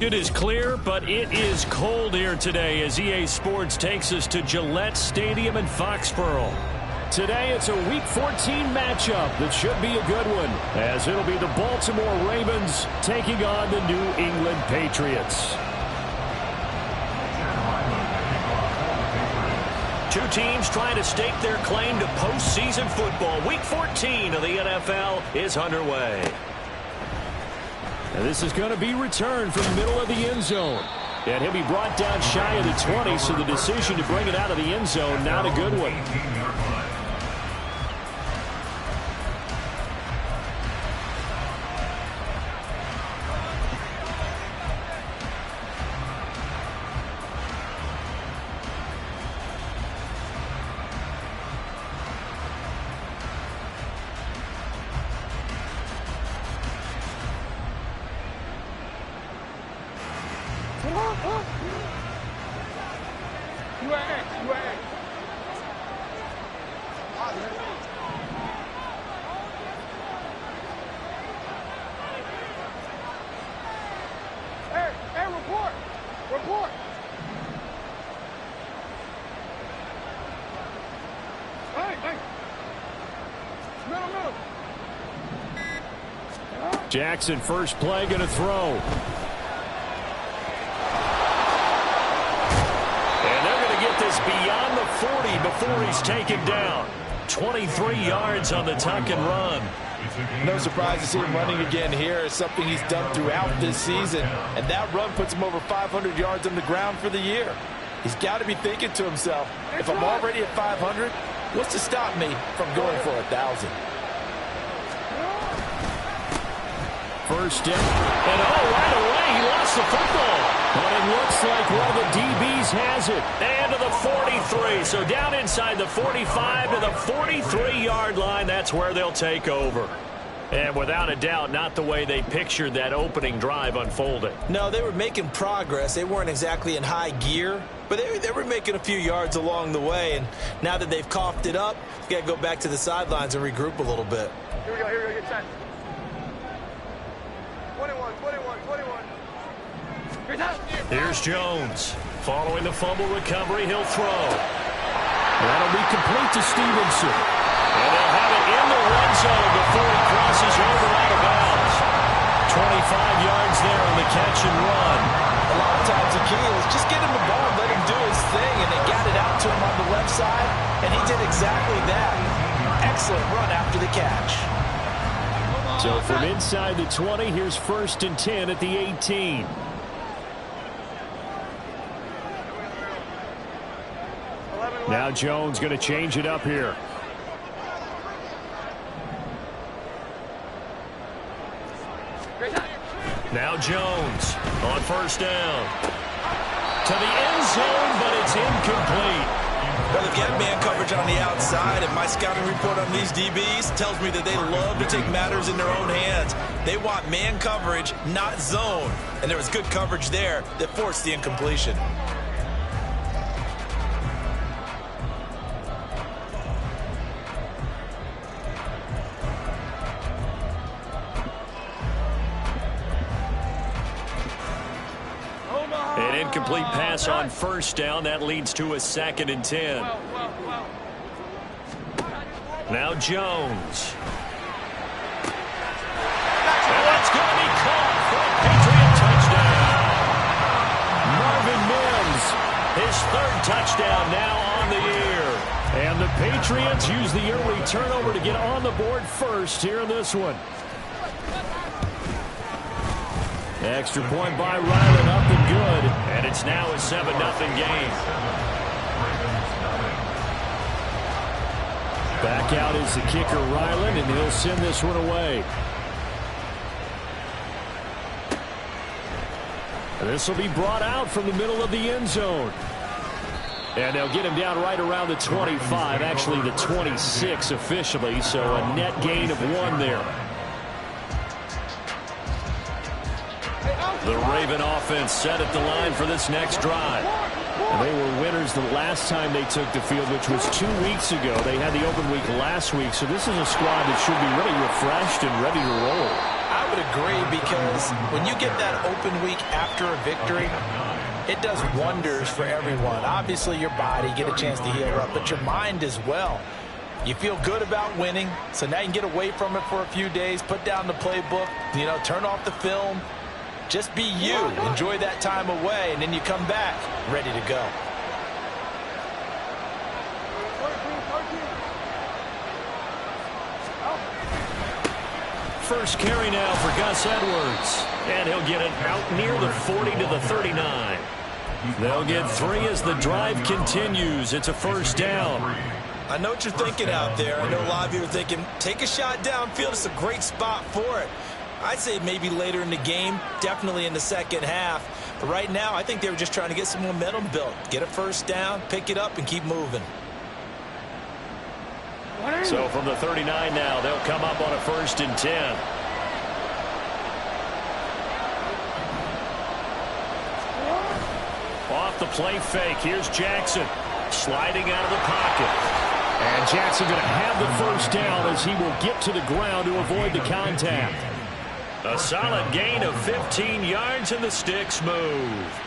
It is clear, but it is cold here today as EA Sports takes us to Gillette Stadium in Foxborough. Today, it's a Week 14 matchup that should be a good one, as it'll be the Baltimore Ravens taking on the New England Patriots. Two teams trying to stake their claim to postseason football. Week 14 of the NFL is underway. And this is going to be returned from the middle of the end zone. And he'll be brought down shy of the 20, so the decision to bring it out of the end zone, not a good one. Jackson, first play, going to throw. And they're going to get this beyond the 40 before he's taken down. 23 yards on the tuck and run. No surprise to see him running again here. It's something he's done throughout this season. And that run puts him over 500 yards on the ground for the year. He's got to be thinking to himself, if I'm already at 500, what's to stop me from going for 1,000? First down, and right away, he lost the football. But it looks like one of the DBs has it. And to the 43, so down inside the 45 to the 43-yard line, that's where they'll take over. And without a doubt, not the way they pictured that opening drive unfolding. No, they were making progress. They weren't exactly in high gear, but they were making a few yards along the way. And now that they've coughed it up, you got to go back to the sidelines and regroup a little bit. Here we go, get set. 21. Here's Jones. Following the fumble recovery, he'll throw. That'll be complete to Stevenson. And they'll have it in the red zone before he crosses over out of bounds. 25 yards there on the catch and run. A lot of times the key is just get him the ball and let him do his thing, and they got it out to him on the left side, and he did exactly that. Excellent run after the catch. So from inside the 20, here's 1st and 10 at the 18. Now Jones going to change it up here. Now Jones on 1st down. To the end zone, but it's incomplete. Well, they've got man coverage on the outside, and my scouting report on these DBs tells me that they love to take matters in their own hands. They want man coverage, not zone. And there was good coverage there that forced the incompletion. An incomplete pass on 1st down. That leads to a 2nd and 10. Now Jones. And that's going to be caught for a Patriot touchdown. Marvin Mims, his 3rd touchdown now on the year. And the Patriots use the early turnover to get on the board first here in this one. Extra point by Ryland, up and good. And it's now a 7-0 game. Back out is the kicker, Ryland, and he'll send this one away. This will be brought out from the middle of the end zone. And they'll get him down right around the 25, actually the 26 officially, so a net gain of 1 there. The Raven offense set at the line for this next drive. And they were winners the last time they took the field, which was 2 weeks ago. They had the open week last week, so this is a squad that should be really refreshed and ready to roll. I would agree, because when you get that open week after a victory, it does wonders for everyone. Obviously, your body, get a chance to heal up, but your mind as well. You feel good about winning, so now you can get away from it for a few days, put down the playbook, turn off the film. Just be you. Enjoy that time away, and then you come back ready to go. First carry now for Gus Edwards. And he'll get it out near the 40 to the 39. They'll get 3 as the drive continues. It's a first down. I know what you're thinking out there. I know a lot of you are thinking, take a shot downfield. It's a great spot for it. I'd say maybe later in the game, definitely in the second half. But right now, I think they were just trying to get some momentum built. Get a first down, pick it up, and keep moving. So from the 39 now, they'll come up on a 1st and 10. Off the play fake, here's Jackson sliding out of the pocket. And Jackson going to have the first down as he will get to the ground to avoid the contact. A solid gain of 15 yards and the sticks move.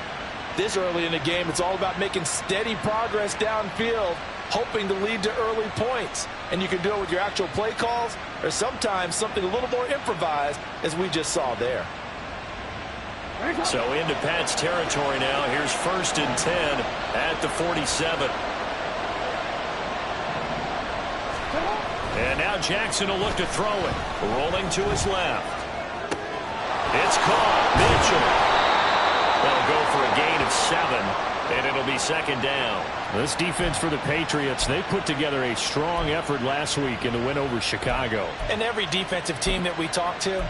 This early in the game, it's all about making steady progress downfield, hoping to lead to early points. And you can do it with your actual play calls, or sometimes something a little more improvised, as we just saw there. So into Pat's territory now. Here's 1st and 10 at the 47. And now Jackson will look to throw it. Rolling to his left. It's caught. Mitchell. They'll go for a gain of 7, and it'll be 2nd down. This defense for the Patriots, they put together a strong effort last week in the win over Chicago. And every defensive team that we talk to,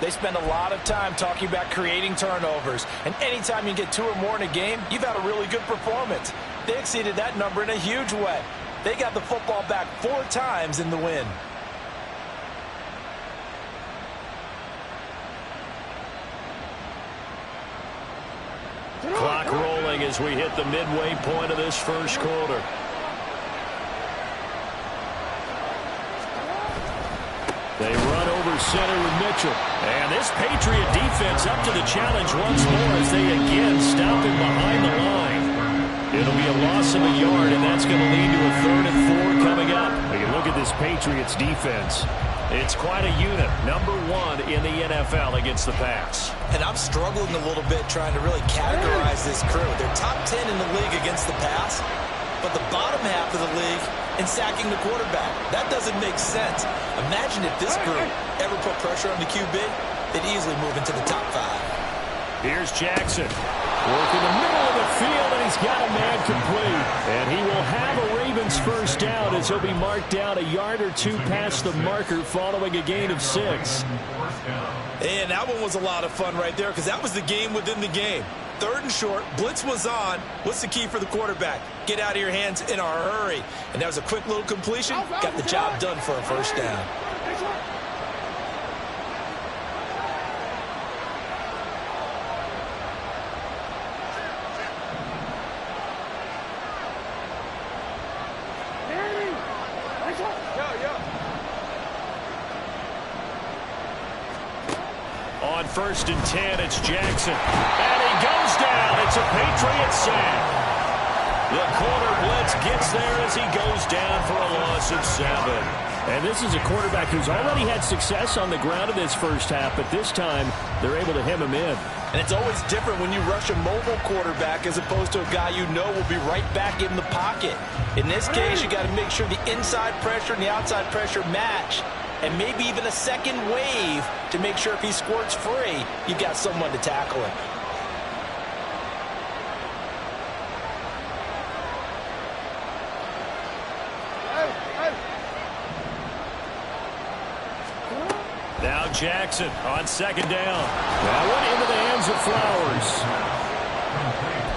they spend a lot of time talking about creating turnovers. And anytime you get 2 or more in a game, you've had a really good performance. They exceeded that number in a huge way. They got the football back 4 times in the win. Clock rolling as we hit the midway point of this first quarter. They run over center with Mitchell. And this Patriot defense up to the challenge once more as they again stop him behind the line. It'll be a loss of a yard, and that's going to lead to a 3rd and 4 coming up. We can look at this Patriots defense. It's quite a unit, number 1 in the NFL against the pass. And I'm struggling a little bit trying to really categorize this crew. They're top 10 in the league against the pass, but the bottom half of the league in sacking the quarterback. That doesn't make sense. Imagine if this group ever put pressure on the QB, they'd easily move into the top 5. Here's Jackson. Working the middle of the field, and he's got a man complete. And he will have a Ravens first down as he'll be marked down a yard or 2 past the marker following a gain of 6. And that one was a lot of fun right there, because that was the game within the game. 3rd and short, blitz was on. What's the key for the quarterback? Get out of your hands in a hurry. And that was a quick little completion. Got the job done for a first down. On 1st and 10, it's Jackson. And he goes down. It's a Patriot sack. The corner blitz gets there as he goes down for a loss of 7. And this is a quarterback who's already had success on the ground in this first half, but this time they're able to hem him in. And it's always different when you rush a mobile quarterback as opposed to a guy you know will be right back in the pocket. In this case, you got to make sure the inside pressure and the outside pressure match. And maybe even a second wave to make sure if he squirts free, you've got someone to tackle him. Now Jackson on 2nd down. That one into the hands of Flowers.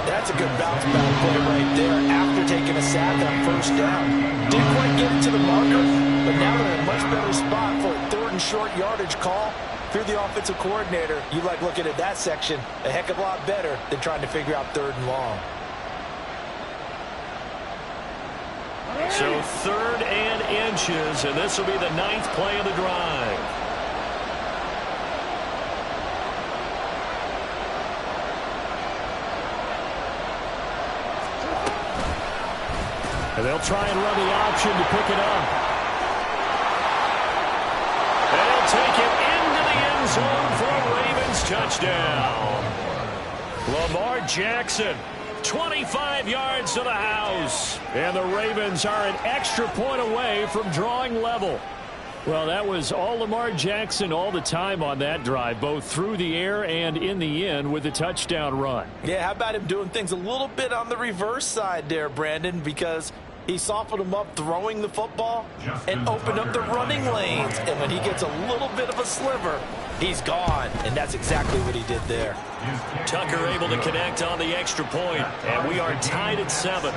That's a good bounce back play right there after taking a sack on 1st down. Didn't quite get it to the marker, but now they're in a much better spot for a 3rd and short yardage call. If you're the offensive coordinator, you like looking at that section a heck of a lot better than trying to figure out 3rd and long. So 3rd and inches, and this will be the 9th play of the drive. And they'll try and run the option to pick it up. And they'll take it into the end zone for a Ravens touchdown. Lamar Jackson, 25 yards to the house. And the Ravens are an extra point away from drawing level. Well, that was all Lamar Jackson all the time on that drive, both through the air and in the end with a touchdown run. Yeah, how about him doing things a little bit on the reverse side there, Brandon, because he softened him up throwing the football and opened up the running lanes. And when he gets a little bit of a sliver, he's gone. And that's exactly what he did there. Tucker able to connect on the extra point, and we are tied at 7.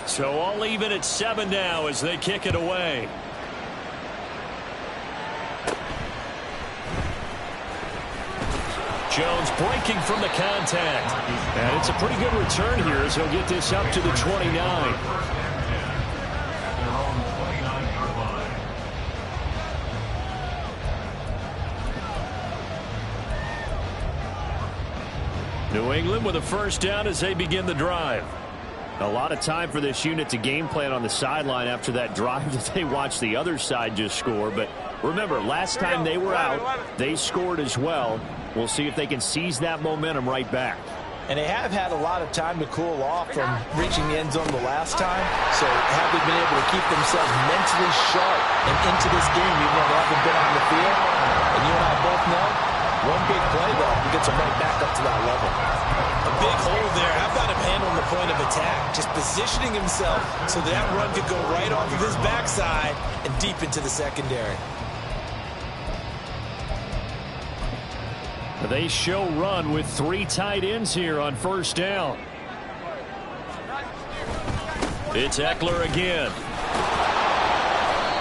So all even at 7 now as they kick it away. Jones breaking from the contact. And it's a pretty good return here as he'll get this up to the 29. New England with a first down as they begin the drive. A lot of time for this unit to game plan on the sideline after that drive that they watched the other side just score. But remember, last time they were out, they scored as well. We'll see if they can seize that momentum right back. And they have had a lot of time to cool off from reaching the end zone the last time. So have they been able to keep themselves mentally sharp and into this game even though they haven't been on the field? And you and I both know, one big play, though, gets them right back up to that level. A big hole there. How about him handling the point of attack? Just positioning himself so that run could go right off of his backside and deep into the secondary. They show run with 3 tight ends here on first down. It's Eckler again.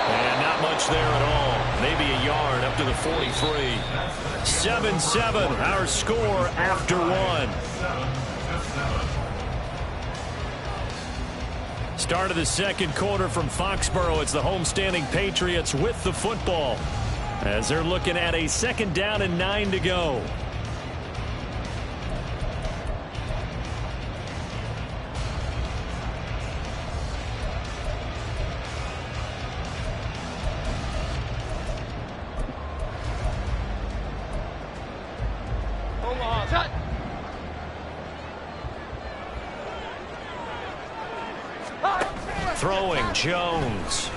And not much there at all. Maybe a yard up to the 43. 7-7, our score after 1. Start of the second quarter from Foxborough. It's the homestanding Patriots with the football, as they're looking at a 2nd down and 9 to go. Throwing Jones.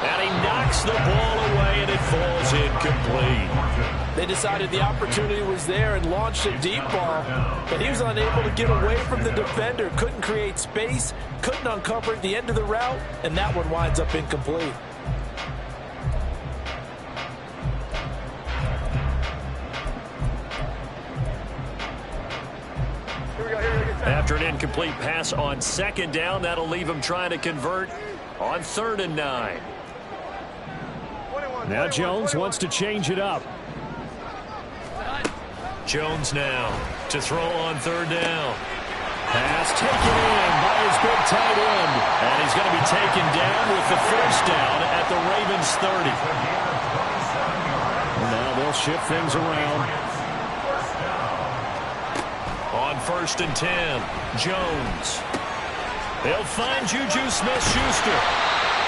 And he knocks the ball away, and it falls incomplete. They decided the opportunity was there and launched a deep ball, but he was unable to get away from the defender. Couldn't create space, couldn't uncover at the end of the route, and that one winds up incomplete. After an incomplete pass on 2nd down, that'll leave him trying to convert on 3rd and 9. Now Jones wants to change it up. Jones now to throw on 3rd down. Pass taken in by his big tight end. And he's going to be taken down with the first down at the Ravens 30. And now they'll shift things around. On 1st and 10, Jones. They'll find Juju Smith-Schuster.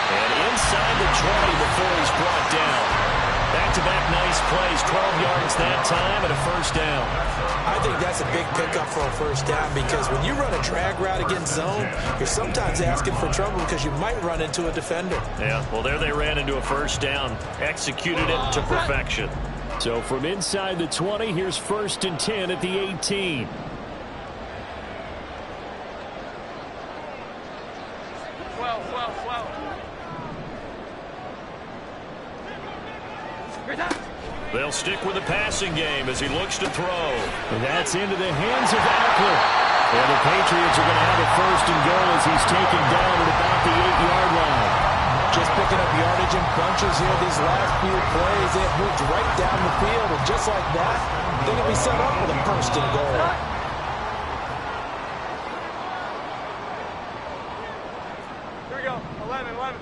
And inside the 20 before he's brought down. Back-to-back nice plays, 12 yards that time, and a first down. I think that's a big pickup for a first down because when you run a drag route against zone, you're sometimes asking for trouble because you might run into a defender. Yeah, well, there they ran into a first down. Executed it to perfection. So from inside the 20, here's 1st and 10 at the 18. They'll stick with the passing game as he looks to throw. And that's into the hands of Eckler. And the Patriots are going to have a 1st and goal as he's taken down at about the 8-yard line. Just picking up yardage in bunches here these last few plays. They have moved right down the field, and just like that, they're going to be set up with a 1st and goal. Hill. 11, 11.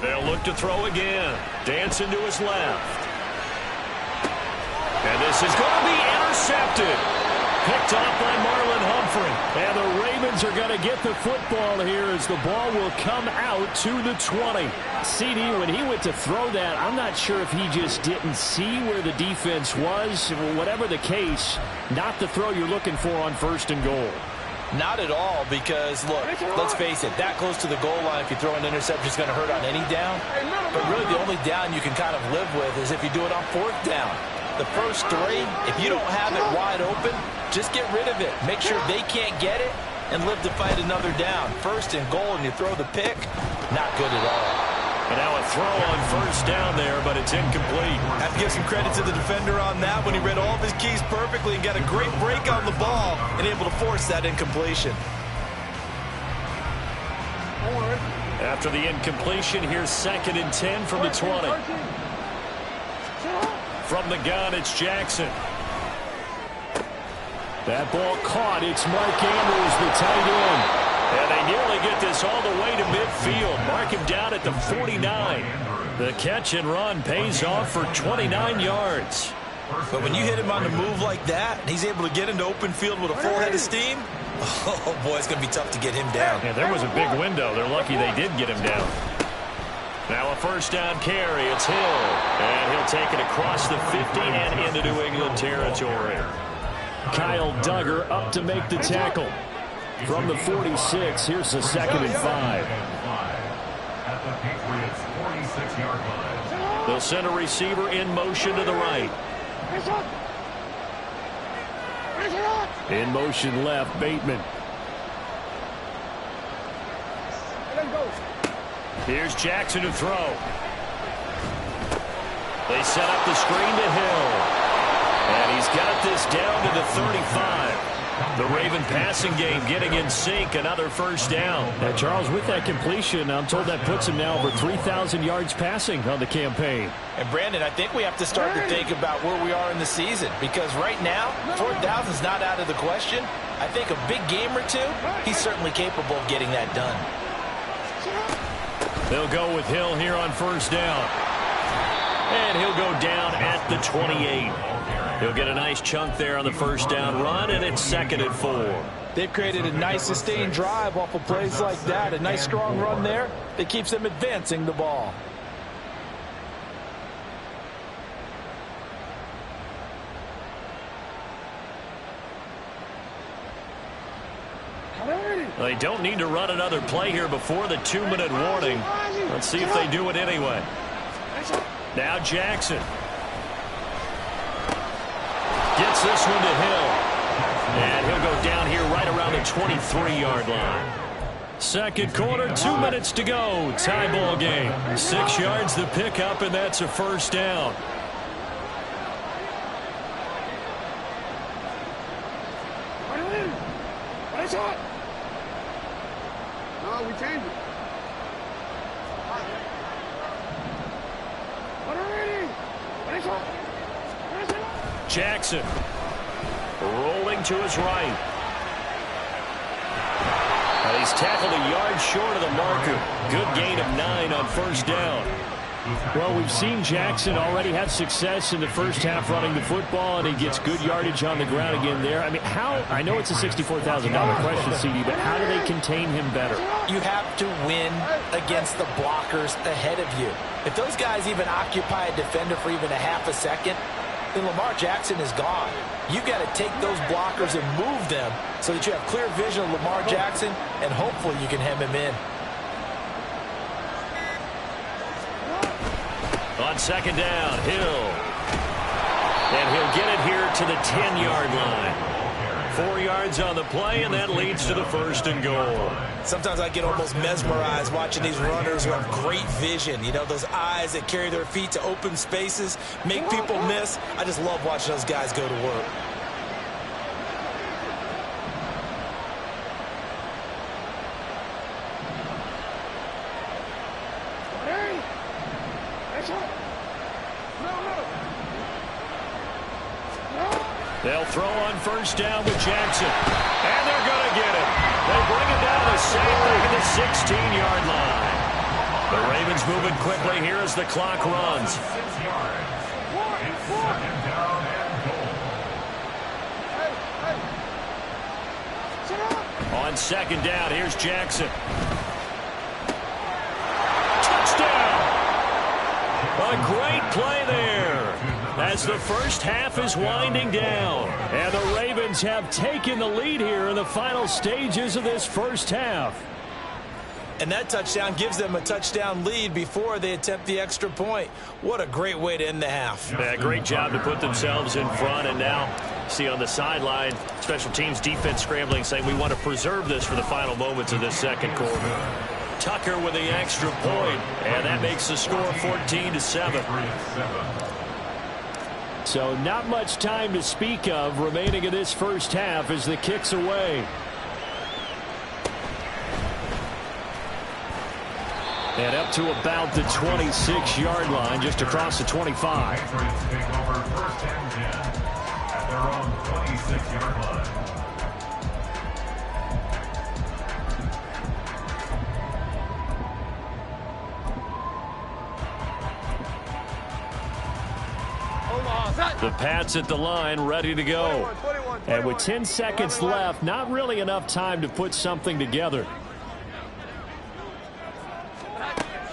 They'll look to throw again. Dancing to his left. And this is going to be intercepted. Picked off by Marlon Humphrey. And the Ravens are going to get the football here as the ball will come out to the 20. CD, when he went to throw that, I'm not sure if he just didn't see where the defense was. Whatever the case, not the throw you're looking for on 1st and goal. Not at all, because, look, let's face it, that close to the goal line, if you throw an interception, is going to hurt on any down. But really the only down you can kind of live with is if you do it on 4th down. The first 3, if you don't have it wide open, just get rid of it. Make sure they can't get it and live to fight another down. 1st and goal, and you throw the pick, not good at all. And now a throw on 1st down there, but it's incomplete. Have to give some credit to the defender on that when he read all of his keys perfectly and got a great break on the ball and able to force that incompletion. After the incompletion, here's 2nd and 10 from the 20. From the gun, it's Jackson. That ball caught. It's Mark Andrews, the tight end. And they nearly get this all the way to midfield. Mark him down at the 49. The catch and run pays off for 29 yards. But when you hit him on the move like that, and he's able to get into open field with a full head of steam, oh, boy, it's going to be tough to get him down. Yeah, there was a big window. They're lucky they did get him down. Now a 1st down carry. It's Hill. And he'll take it across the 50 and into New England territory. Kyle Duggar up to make the tackle. From the 46, here's the 2nd and 5. They'll send a receiver in motion to the right. In motion left, Bateman. Here's Jackson to throw. They set up the screen to Hill. And he's got this down to the 35. The Raven passing game getting in sync, another 1st down. Now, Charles, with that completion, I'm told that puts him now over 3,000 yards passing on the campaign. And, Brandon, I think we have to start to think about where we are in the season, because right now, 4,000 is not out of the question. I think a big game or 2, he's certainly capable of getting that done. They'll go with Hill here on 1st down. And he'll go down at the 28. He'll get a nice chunk there on the 1st down run, and it's 2nd and 4. They've created a nice sustained drive off of plays like that. A nice strong run there that keeps them advancing the ball. They don't need to run another play here before the 2-minute warning. Let's see if they do it anyway. Now Jackson. Gets this one to Hill. And he'll go down here right around the 23-yard line. 2nd quarter, 2 minutes to go. Tie ball game. 6 yards the pickup, and that's a 1st down. No, we changed it. Jackson rolling to his right. And he's tackled a yard short of the marker. Good gain of 9 on 1st down. Well, we've seen Jackson already have success in the 1st half running the football, and he gets good yardage on the ground again there. I mean, I know it's a $64,000 question, CD, but how do they contain him better? You have to win against the blockers ahead of you. If those guys even occupy a defender for even a half a second, then Lamar Jackson is gone. You've got to take those blockers and move them so that you have clear vision of Lamar Jackson, and hopefully you can hem him in. On 2nd down, Hill. And he'll get it here to the 10-yard line. 4 yards on the play, and that leads to the 1st and goal. Sometimes I get almost mesmerized watching these runners who have great vision. You know, those eyes that carry their feet to open spaces, make people miss. I just love watching those guys go to work. They'll throw on first down with Jackson. And they're going to get it. They bring it down to safe back at the 16-yard line. The Ravens moving quickly here as the clock runs. On second down, here's Jackson. Touchdown! A great play there as the first half is winding down. And the Ravens have taken the lead here in the final stages of this first half. And that touchdown gives them a touchdown lead before they attempt the extra point. What a great way to end the half. Yeah, great job to put themselves in front. And now, see on the sideline, special teams defense scrambling, saying we want to preserve this for the final moments of this second quarter. Tucker with the extra point, and that makes the score 14-7. So not much time to speak of remaining in this first half as the kick's away. And up to about the 26-yard line, just across the 25. At their own 26-yard line. The Pats at the line, ready to go. And with 10 seconds left, not really enough time to put something together.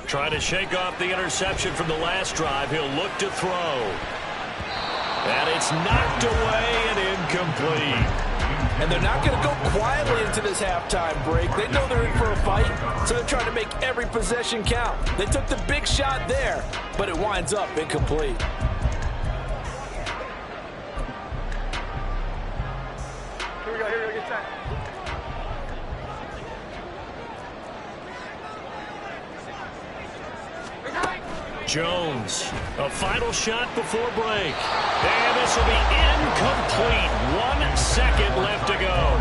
Trying to shake off the interception from the last drive. He'll look to throw. And it's knocked away and incomplete. And they're not going to go quietly into this halftime break. They know they're in for a fight, so they're trying to make every possession count. They took the big shot there, but it winds up incomplete. Here we go, get set. Jones, a final shot before break. And this will be incomplete. 1 second left to go.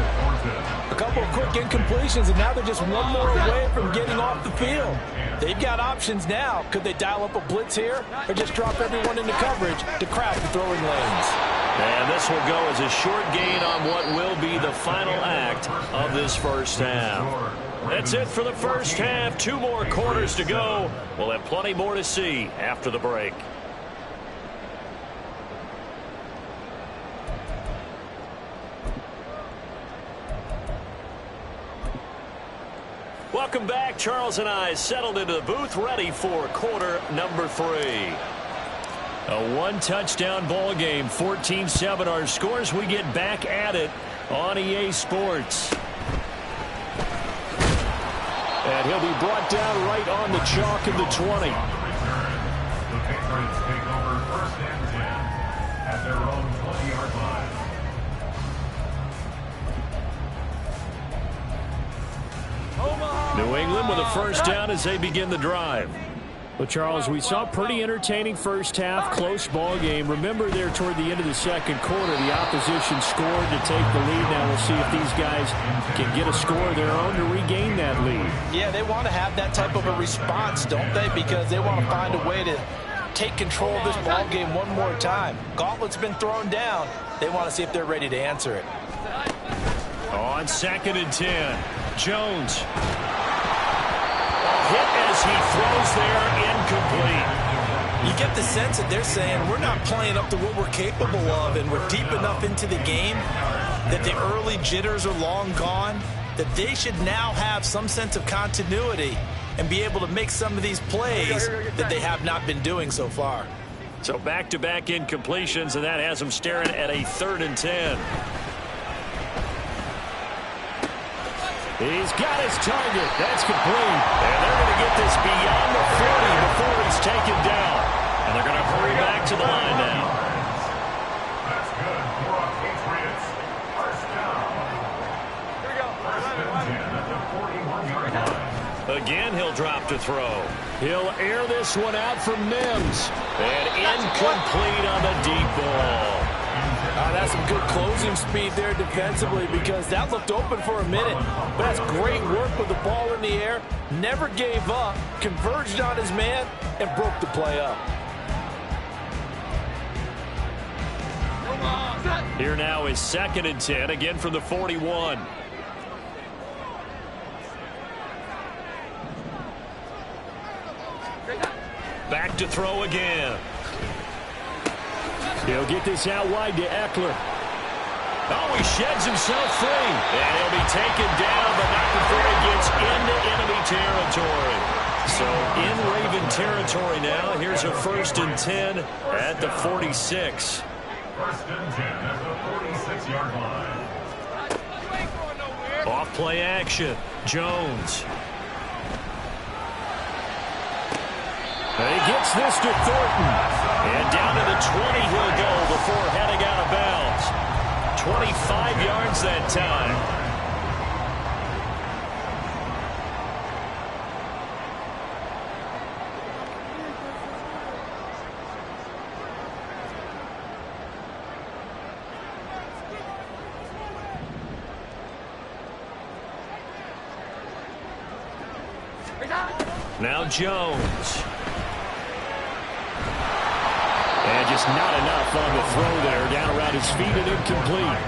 A couple of quick incompletions, and now they're just one more away from getting off the field. They've got options now. Could they dial up a blitz here or just drop everyone into coverage to crowd the throwing lanes? And this will go as a short gain on what will be the final act of this first half. That's it for the first half. 2 more quarters to go. We'll have plenty more to see after the break. Welcome back. Charles and I settled into the booth, ready for quarter number 3. A 1-touchdown ball game, 14-7 our scores. We get back at it on EA Sports. And he'll be brought down right on the chalk of the 20. The Patriots take over 1st and 10 at their own 20-yard line. New England with a first down as they begin the drive. Well, Charles, we saw a pretty entertaining first half, close ball game. Remember there toward the end of the second quarter, the opposition scored to take the lead. Now we'll see if these guys can get a score of their own to regain that lead. Yeah, they want to have that type of a response, don't they? Because they want to find a way to take control of this ball game one more time. Gauntlet's been thrown down. They want to see if they're ready to answer it. On 2nd and 10, Jones. Hit as he throws there, incomplete. You get the sense that they're saying we're not playing up to what we're capable of, and we're deep enough into the game that the early jitters are long gone, that they should now have some sense of continuity and be able to make some of these plays that they have not been doing so far. So back-to-back incompletions, and that has them staring at a 3rd and 10. He's got his target. That's complete. And they're going to get this beyond the 40 before he's taken down. And they're going to hurry back to the line now. That's good for our Patriots. First down. Here we go. 41-yard line. Again, he'll drop to throw. He'll air this one out from Mims. And incomplete on the deep ball. has some good closing speed there defensively because that looked open for a minute. But that's great work with the ball in the air. Never gave up, converged on his man, and broke the play up. Here now is 2nd and 10, again from the 41. Back to throw again. He'll get this out wide to Eckler. Oh, he sheds himself free. And he'll be taken down, but not before he gets into enemy territory. So in Raven territory now. Here's a 1st and 10 at the 46. 1st and 10 at the 46-yard line. Off play action. Jones. He gets this to Thornton. And down to the 20 he'll go before heading out of bounds. 25 yards that time. Now Jones. And just not enough on the throw there. Down around his feet and incomplete.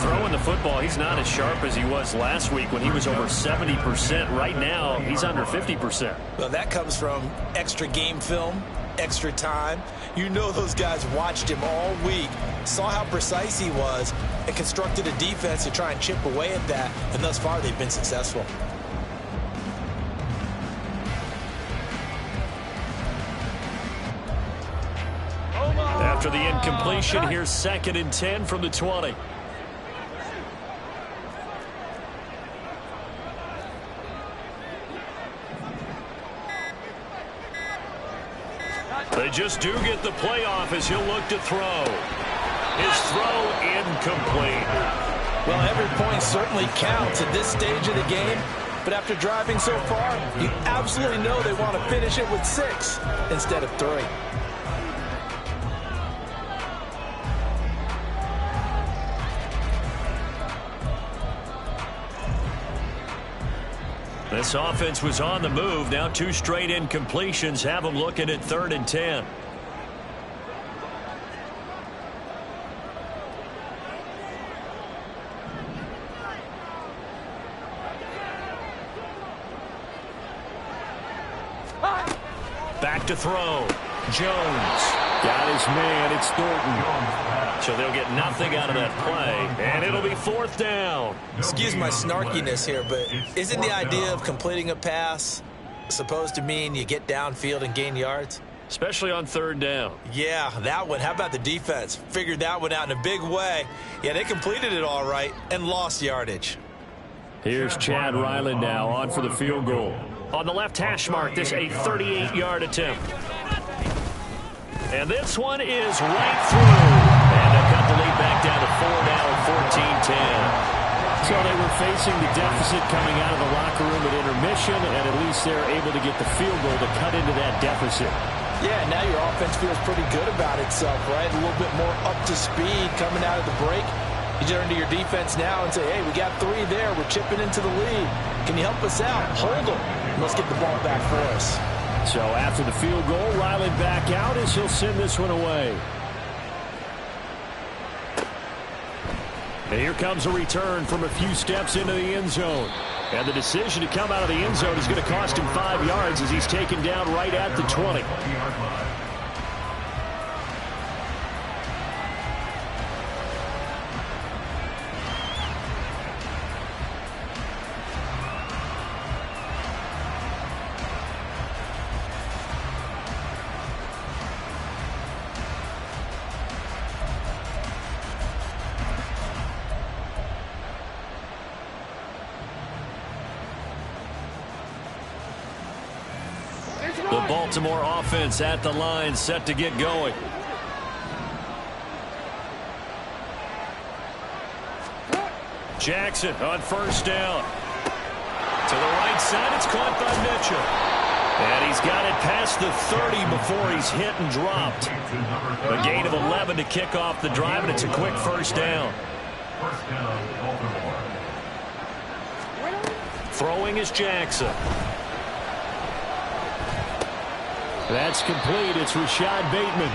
Throwing the football, he's not as sharp as he was last week when he was over 70%. Right now, he's under 50%. Well, that comes from extra game film, extra time. You know those guys watched him all week, saw how precise he was, and constructed a defense to try and chip away at that. And thus far, they've been successful. After the incompletion, here's 2nd and 10 from the 20. They just do get the playoff as he'll look to throw. His throw incomplete. Well, every point certainly counts at this stage of the game. But after driving so far, you absolutely know they want to finish it with 6 instead of 3. This offense was on the move. Now 2 straight incompletions have them looking at 3rd and 10. Back to throw. Jones. Got his man. It's Thornton. So they'll get nothing out of that play. And it'll be 4th down. Excuse my snarkiness here, but isn't the idea of completing a pass supposed to mean you get downfield and gain yards? Especially on 3rd down. Yeah, that one. How about the defense? Figured that one out in a big way. Yeah, they completed it all right and lost yardage. Here's Chad Ryland now on for the field goal. On the left hash mark, this a 38-yard attempt. And this one is right through. And they'll cut the lead back down to 4 now at 14-10. So they were facing the deficit coming out of the locker room at intermission, and at least they're able to get the field goal to cut into that deficit. Yeah, now your offense feels pretty good about itself, right? A little bit more up to speed coming out of the break. You turn to your defense now and say, hey, we got 3 there. We're chipping into the lead. Can you help us out? Hold them. Let's get the ball back for us. So after the field goal, Ryland back out as he'll send this one away. And here comes a return from a few steps into the end zone. And the decision to come out of the end zone is going to cost him 5 yards as he's taken down right at the 20. The Baltimore offense at the line, set to get going. Jackson on 1st down. To the right side, it's caught by Mitchell. And he's got it past the 30 before he's hit and dropped. A gain of 11 to kick off the drive, and it's a quick first down. First down, Baltimore. Throwing is Jackson. That's complete. It's Rashad Bateman.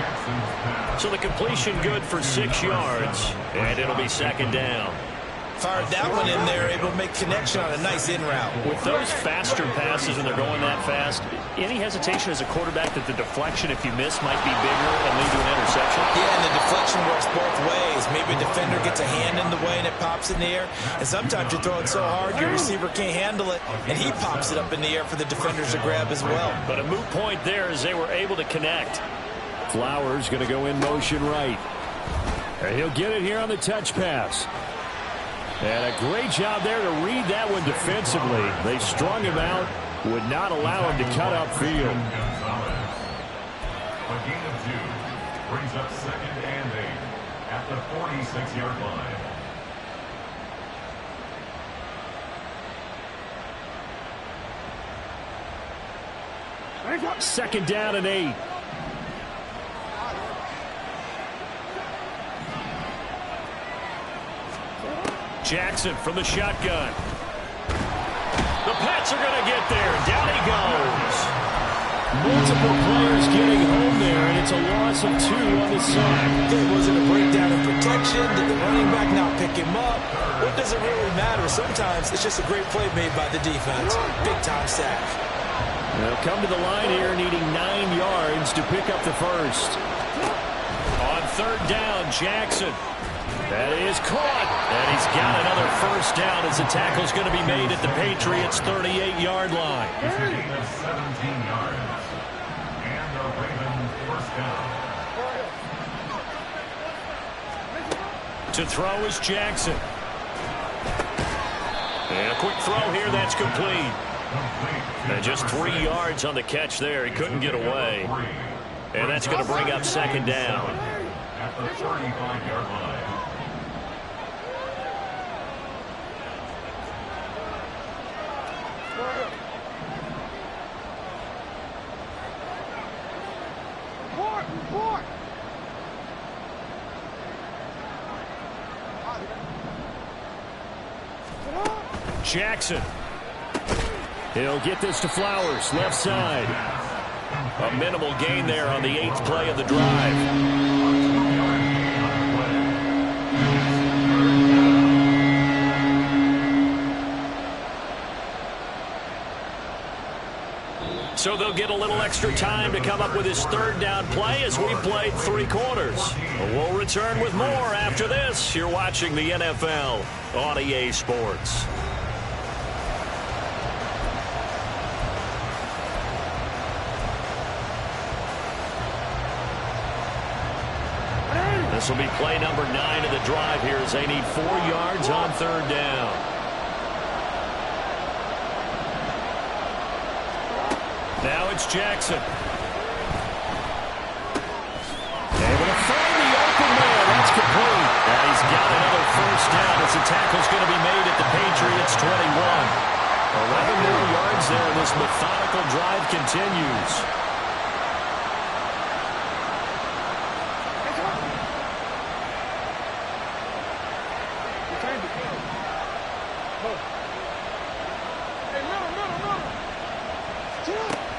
So the completion good for 6 yards, and it'll be second down. Fired that one in there, able to make connection on a nice in route. With those faster passes and they're going that fast, any hesitation as a quarterback that the deflection, if you miss, might be bigger and lead to an interception? Yeah, and the deflection works both ways. Maybe a defender gets a hand in the way and it pops in the air. And sometimes you throw it so hard your receiver can't handle it, and he pops it up in the air for the defenders to grab as well. But a moot point there as they were able to connect. Flowers going to go in motion right. And he'll get it here on the touch pass. And a great job there to read that one defensively. They strung him out, would not allow him to cut upfield. A gain of 2 brings up second and 8 at the 46-yard line. Second down and 8. Jackson from the shotgun. The Pats are going to get there. Down he goes. Multiple players getting home there, and it's a loss of 2 on the sack. Was it a breakdown in protection? Did the running back not pick him up? What does it really matter? Sometimes it's just a great play made by the defense. Big-time sack. They'll come to the line here needing 9 yards to pick up the first. On third down, Jackson. That is caught. And he's got another first down as the tackle's going to be made at the Patriots' 38-yard line. It's a gain of 17 yards. And the Ravens first down. To throw is Jackson. And a quick throw here, that's complete. And just 3 yards on the catch there. He couldn't get away. And that's going to bring up second down. At the 35-yard line. Jackson. He'll get this to Flowers, left side. A minimal gain there on the 8th play of the drive. So they'll get a little extra time to come up with his third down play as we played 3 quarters. We'll return with more after this. You're watching the NFL on EA Sports. This will be play number 9 of the drive here as they need 4 yards on third down. Now it's Jackson. Able to find the open man. That's complete. And he's got another first down as the tackle's going to be made at the Patriots' 21. 11 more yards there. This methodical drive continues.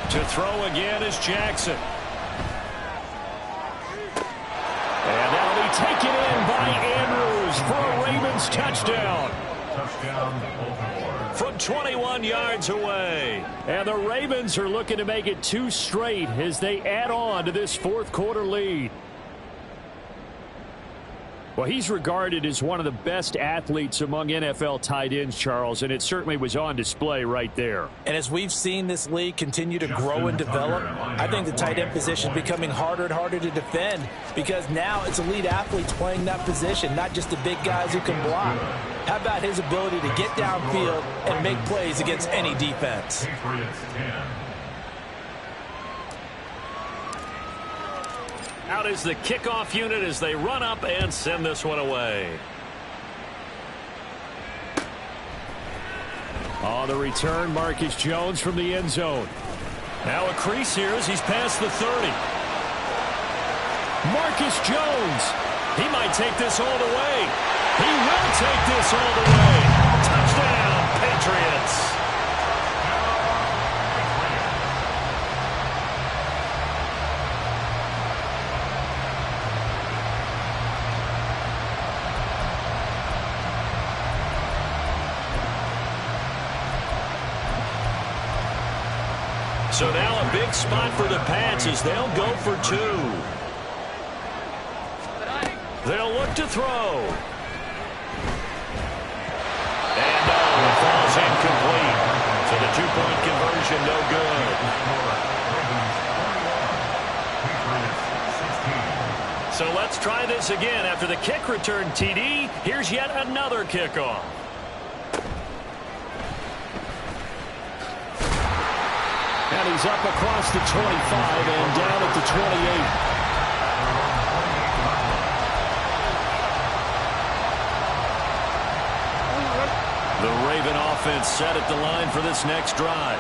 To throw again is Jackson. And that'll be taken in by Andrews for a Ravens touchdown. Touchdown, Baltimore. From 21 yards away. And the Ravens are looking to make it 2 straight as they add on to this 4th quarter lead. Well, he's regarded as one of the best athletes among NFL tight ends, Charles, and it certainly was on display right there. And as we've seen this league continue to grow and develop, I think the tight end position is becoming harder and harder to defend because now it's elite athletes playing that position, not just the big guys who can block. How about his ability to get downfield and make plays against any defense? Patriots 10. Out is the kickoff unit as they run up and send this one away. On the return, Marcus Jones from the end zone. Now a crease here as he's past the 30. Marcus Jones. He might take this all the way. He will take this all the way. Touchdown, Patriots. So now a big spot for the Pats as they'll go for 2. They'll look to throw. And it falls incomplete. So the 2-point conversion no good. So let's try this again. After the kick return TD, here's yet another kickoff. And he's up across the 25 and down at the 28. The Raven offense set at the line for this next drive.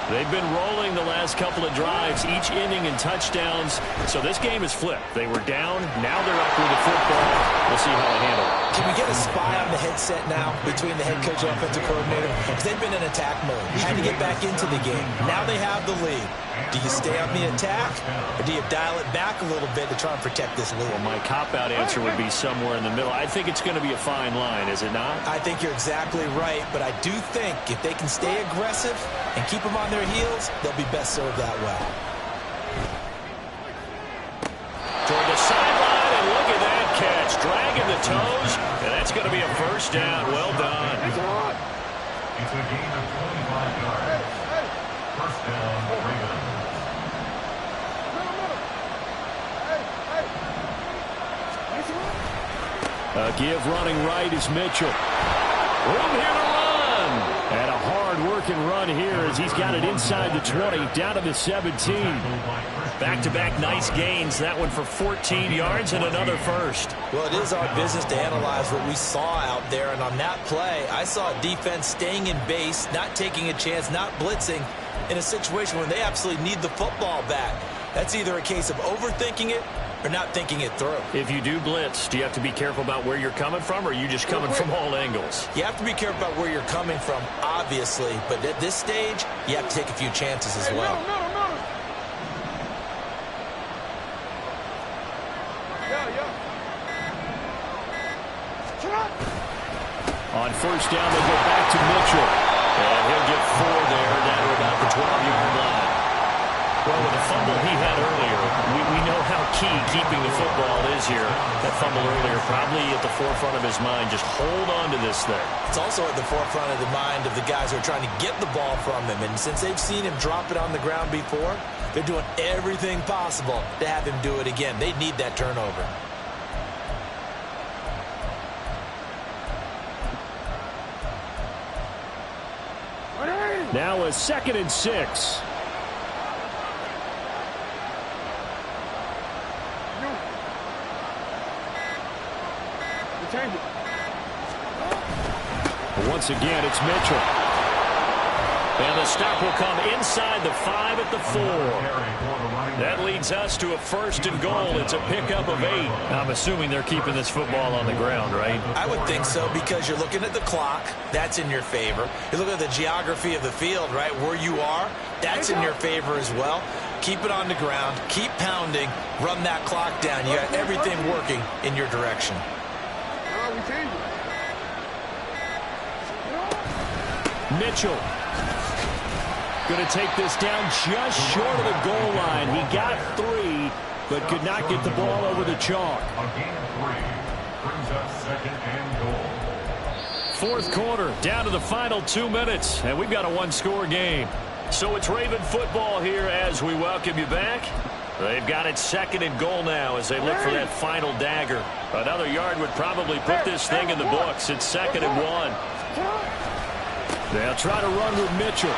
They've been rolling the last couple of drives, each ending in touchdowns. So this game is flipped. They were down. Now they're up with the football. We'll see how they handle it. Can we get a spy on the headset now between the head coach and offensive coordinator? Because they've been in attack mode. Had to get back into the game. Now they have the lead. Do you stay on the attack, or do you dial it back a little bit to try and protect this lead? Well, my cop-out answer would be somewhere in the middle. I think it's going to be a fine line, is it not? I think you're exactly right, but I do think if they can stay aggressive and keep them on their heels, they'll be best served that way. Toward the sideline, and look at that catch. Dragging the toes, and that's going to be a first down. Well done. It's a gain of 25 yards. First down, Ravens. A give running right is Mitchell. Room here to run. And a hard-working run here as he's got it inside the 20, down to the 17. Back-to-back nice gains. That one for 14 yards and another first. Well, it is our business to analyze what we saw out there. And on that play, I saw a defense staying in base, not taking a chance, not blitzing in a situation when they absolutely need the football back. That's either a case of overthinking it or not thinking it through. If you do blitz, do you have to be careful about where you're coming from, or are you just coming from all angles? You have to be careful about where you're coming from, obviously. But at this stage, you have to take a few chances as well. On first down, they go back to Mitchell. And he'll get 4 there, down to about the 12-yard line. Well, with the fumble he had earlier, we know how key keeping the football is here. That fumble earlier probably at the forefront of his mind. Just hold on to this thing. It's also at the forefront of the mind of the guys who are trying to get the ball from him. And since they've seen him drop it on the ground before, they're doing everything possible to have him do it again. They need that turnover. Now a 2nd and 6. Once again, it's Mitchell. And the stop will come inside the 5 at the 4. That leads us to a 1st and goal. It's a pickup of 8. I'm assuming they're keeping this football on the ground, right? I would think so, because you're looking at the clock. That's in your favor. You look at the geography of the field, right, where you are. That's in your favor as well. Keep it on the ground. Keep pounding. Run that clock down. You got everything working in your direction. Mitchell going to take this down just short of the goal line. He got 3, but could not get the ball over the chalk. A gain of 3 brings up 2nd and goal. 4th quarter, down to the final 2 minutes, and we've got a 1-score game. So it's Raven football here as we welcome you back. They've got it 2nd and goal now as they look for that final dagger. Another yard would probably put this thing in the books. It's 2nd and 1. They'll try to run with Mitchell.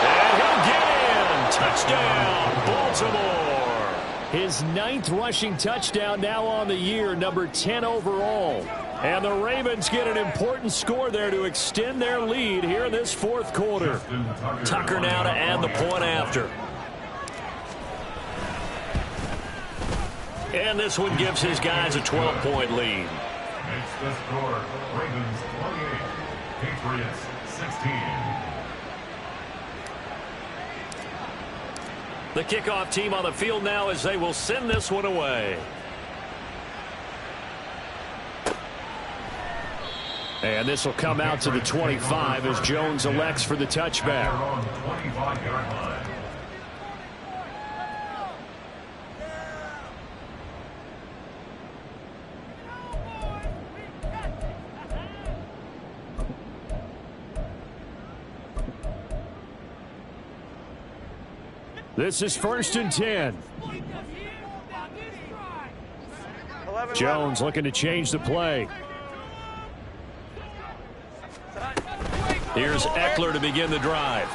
And he'll get in. Touchdown, Baltimore. His 9th rushing touchdown now on the year, number 10 overall. And the Ravens get an important score there to extend their lead here in this 4th quarter. Tucker now to add the point after. And this one gives his guys a 12-point lead. Makes the score Ravens 28, Patriots 16. The kickoff team on the field now as they will send this one away. And this will come out to the 25 as Jones elects for the touchback. On 25-yard line. This is 1st and 10. Jones looking to change the play. Here's Eckler to begin the drive.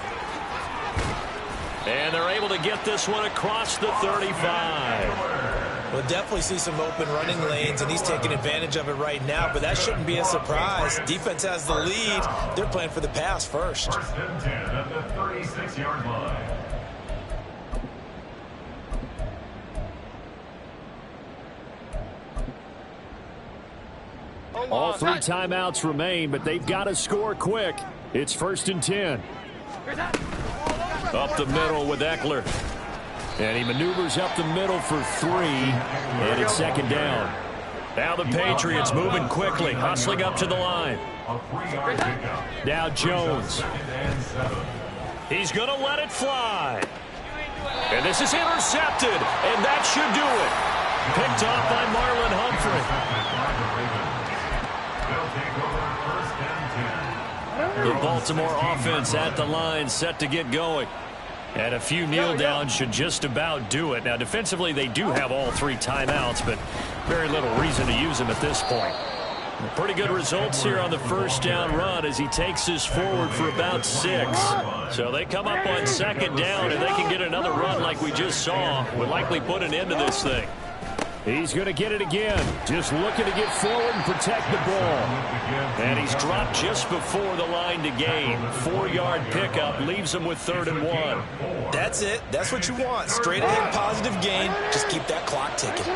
And they're able to get this one across the 35. We'll definitely see some open running lanes, and he's taking advantage of it right now, but that shouldn't be a surprise. Defense has the lead. They're playing for the pass first. 1st and 10 at the 36-yard line. All 3 timeouts remain, but they've got to score quick. It's 1st and 10. Up the middle with Eckler. And he maneuvers up the middle for 3. And it's 2nd down. Now the Patriots moving quickly, hustling up to the line. Now Jones. He's going to let it fly. And this is intercepted. And that should do it. Picked off by Marlon Humphrey. The Baltimore offense at the line, set to get going. And a few kneel downs should just about do it. Now, defensively, they do have all 3 timeouts, but very little reason to use them at this point. Pretty good results here on the 1st down run as he takes this forward for about 6. So they come up on 2nd down, and they can get another run like we just saw. Would likely put an end to this thing. He's going to get it again. Just looking to get forward and protect the ball. And he's dropped just before the line to gain. 4-yard pickup leaves him with 3rd and 1. That's it. That's what you want. Straight ahead positive gain. Just keep that clock ticking.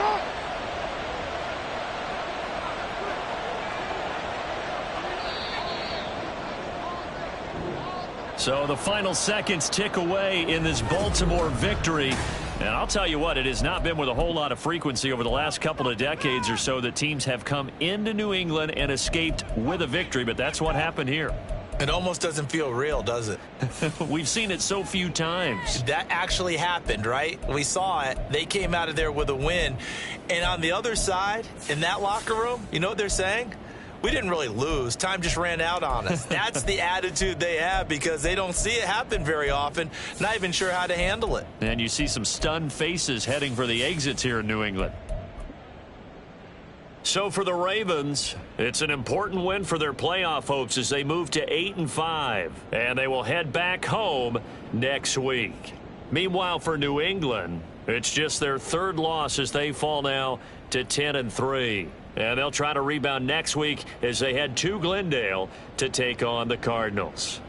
So the final seconds tick away in this Baltimore victory. And I'll tell you what, it has not been with a whole lot of frequency over the last couple of decades or so that teams have come into New England and escaped with a victory, but that's what happened here. It almost doesn't feel real, does it? We've seen it so few times. That actually happened, right? We saw it. They came out of there with a win. And on the other side, in that locker room, you know what they're saying? We didn't really lose. Time just ran out on us. That's the attitude they have because they don't see it happen very often, not even sure how to handle it. And you see some stunned faces heading for the exits here in New England. So for the Ravens, it's an important win for their playoff hopes as they move to 8-5, and they will head back home next week. Meanwhile, for New England, it's just their 3rd loss as they fall now to 10-3. And they'll try to rebound next week as they head to Glendale to take on the Cardinals.